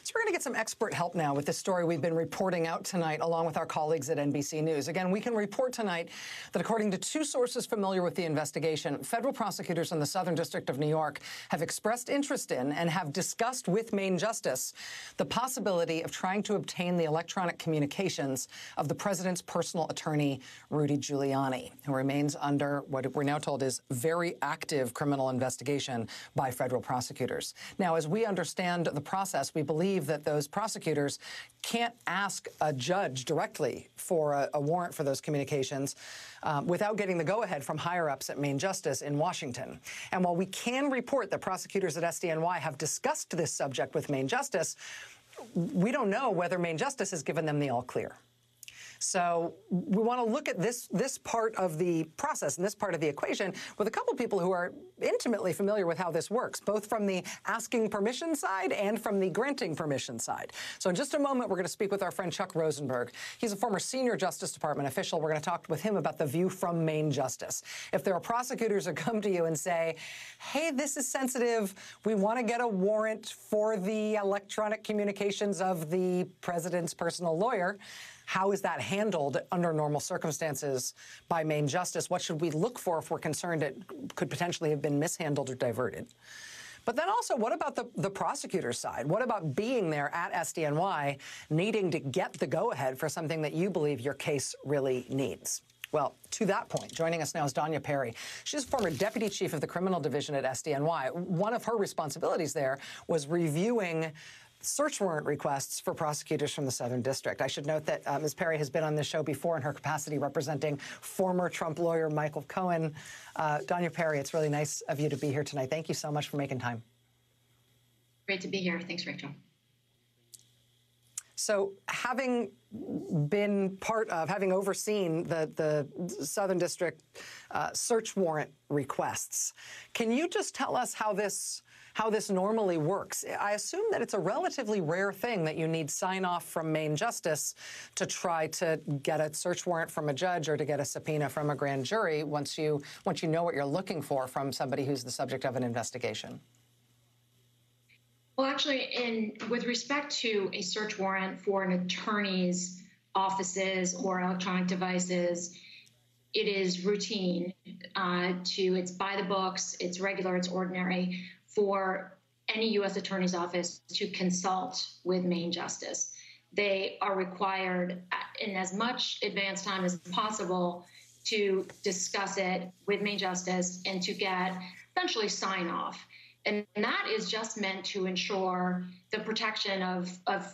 So we're going to get some expert help now with this story we've been reporting out tonight, along with our colleagues at NBC News. Again, we can report tonight that according to two sources familiar with the investigation, federal prosecutors in the Southern District of New York have expressed interest in and have discussed with Maine Justice the possibility of trying to obtain the electronic communications of the president's personal attorney, Rudy Giuliani, who remains under what we're now told is very active criminal investigation by federal prosecutors. Now, as we understand the process, we believe that those prosecutors can't ask a judge directly for a warrant for those communications without getting the go-ahead from higher-ups at Maine Justice in Washington. And while we can report that prosecutors at SDNY have discussed this subject with Maine Justice, we don't know whether Maine Justice has given them the all-clear. So we want to look at this part of the process and this part of the equation with a couple people who are intimately familiar with how this works, both from the asking permission side and from the granting permission side. So in just a moment, we're going to speak with our friend Chuck Rosenberg. He's a former senior Justice Department official. We're going to talk with him about the view from Maine Justice. If there are prosecutors who come to you and say, hey, this is sensitive, we want to get a warrant for the electronic communications of the president's personal lawyer, how is that handled under normal circumstances by Maine Justice? What should we look for if we're concerned it could potentially have been mishandled or diverted? But then also, what about the prosecutor's side? What about being there at SDNY, needing to get the go-ahead for something that you believe your case really needs? Well, to that point, joining us now is Danya Perry. She's former deputy chief of the criminal division at SDNY. One of her responsibilities there was reviewing search warrant requests for prosecutors from the Southern District. I should note that Ms. Perry has been on this show before in her capacity representing former Trump lawyer Michael Cohen. Danya Perry, it's really nice of you to be here tonight. Thank you so much for making time. Great to be here. Thanks, Rachel. So having been part of, having overseen the Southern District search warrant requests, can you just tell us how this normally works? I assume that it's a relatively rare thing that you need sign-off from Maine Justice to try to get a search warrant from a judge or to get a subpoena from a grand jury once you know what you're looking for from somebody who's the subject of an investigation. Well, actually, with respect to a search warrant for an attorney's offices or electronic devices, it is routine it's by the books, it's regular, it's ordinary for any U.S. attorney's office to consult with Maine Justice. They are required in as much advance time as possible to discuss it with Maine Justice and to get essentially sign off. And that is just meant to ensure the protection of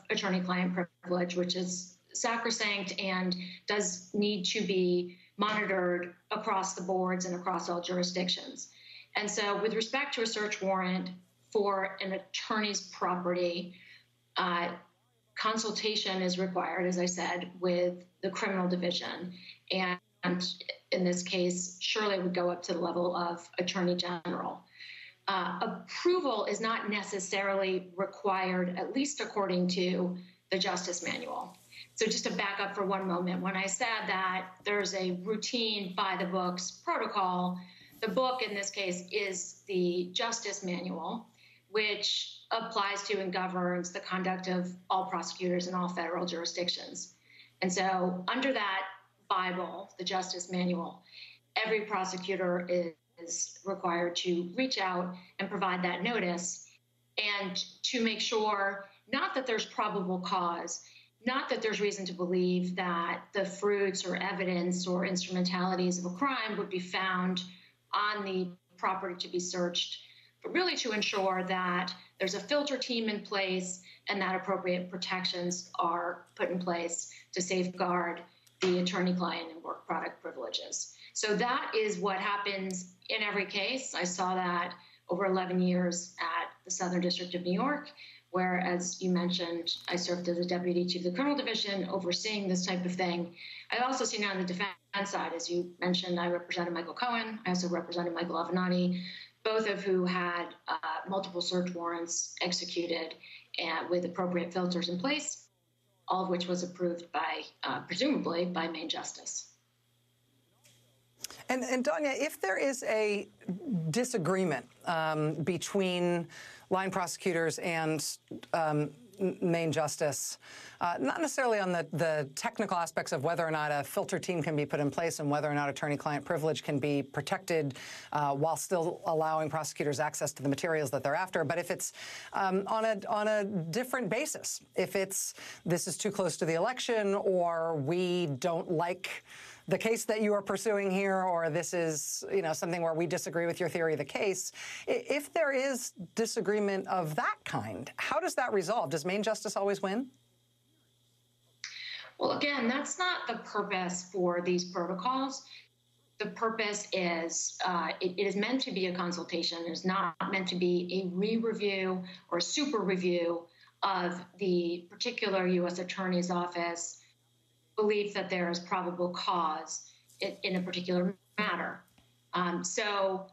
attorney-client privilege, which is sacrosanct and does need to be monitored across the boards and across all jurisdictions. And so with respect to a search warrant for an attorney's property, consultation is required, as I said, with the criminal division. And in this case, surely it would go up to the level of attorney general. Approval is not necessarily required, at least according to the Justice Manual. So just to back up for one moment, when I said that there's a routine by the books protocol, the book in this case is the Justice Manual, which applies to and governs the conduct of all prosecutors in all federal jurisdictions. And so under that Bible, the Justice Manual, every prosecutor is required to reach out and provide that notice and to make sure not that there's probable cause, not that there's reason to believe that the fruits or evidence or instrumentalities of a crime would be found on the property to be searched, but really to ensure that there's a filter team in place and that appropriate protections are put in place to safeguard the attorney-client and work product privileges. So that is what happens in every case. I saw that over 11 years at the Southern District of New York, where, as you mentioned, I served as a deputy chief of the criminal division overseeing this type of thing. I've also seen it on the defense side. As you mentioned, I represented Michael Cohen. I also represented Michael Avenatti, both of who had multiple search warrants executed and with appropriate filters in place, all of which was approved by, presumably, by Maine Justice. And Danya, if there is a disagreement between line prosecutors and Main Justice, not necessarily on the technical aspects of whether or not a filter team can be put in place and whether or not attorney-client privilege can be protected while still allowing prosecutors access to the materials that they're after, but if it's on a different basis, if it's this is too close to the election, or we don't like the case that you are pursuing here, or this is, something where we disagree with your theory of the case. If there is disagreement of that kind, how does that resolve? Does Main Justice always win? Well, again, that's not the purpose for these protocols. The purpose is it is meant to be a consultation. It is not meant to be a re-review or a super review of the particular U.S. Attorney's Office belief that there is probable cause in a particular matter. So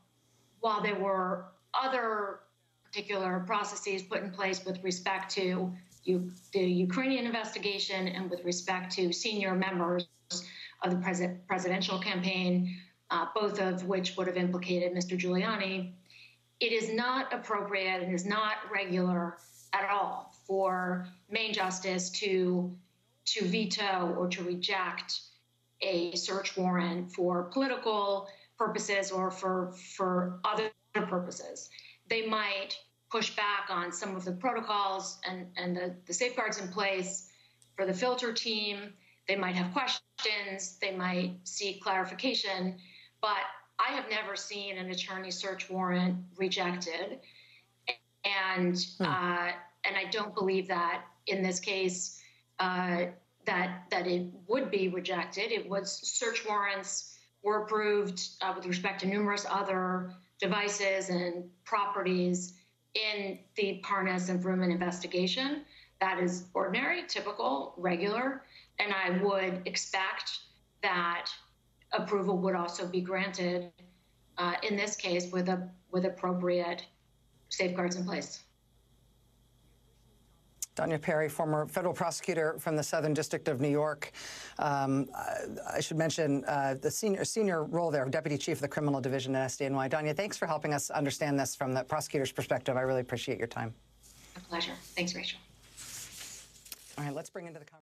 while there were other particular processes put in place with respect to the Ukrainian investigation and with respect to senior members of the presidential campaign, both of which would have implicated Mr. Giuliani, it is not appropriate and is not regular at all for Main Justice to veto or to reject a search warrant for political purposes or for other purposes. They might push back on some of the protocols and the safeguards in place for the filter team. They might have questions. They might seek clarification. But I have never seen an attorney search warrant rejected. And I don't believe that in this case that it would be rejected. It was search warrants were approved with respect to numerous other devices and properties in the Parnas and Vrooman investigation. That is ordinary, typical, regular, and I would expect that approval would also be granted in this case with appropriate safeguards in place. Danya Perry, former federal prosecutor from the Southern District of New York. I should mention the senior role there, Deputy Chief of the Criminal Division at SDNY. Danya, thanks for helping us understand this from the prosecutor's perspective. I really appreciate your time. A pleasure. Thanks, Rachel. All right, let's bring into the conversation.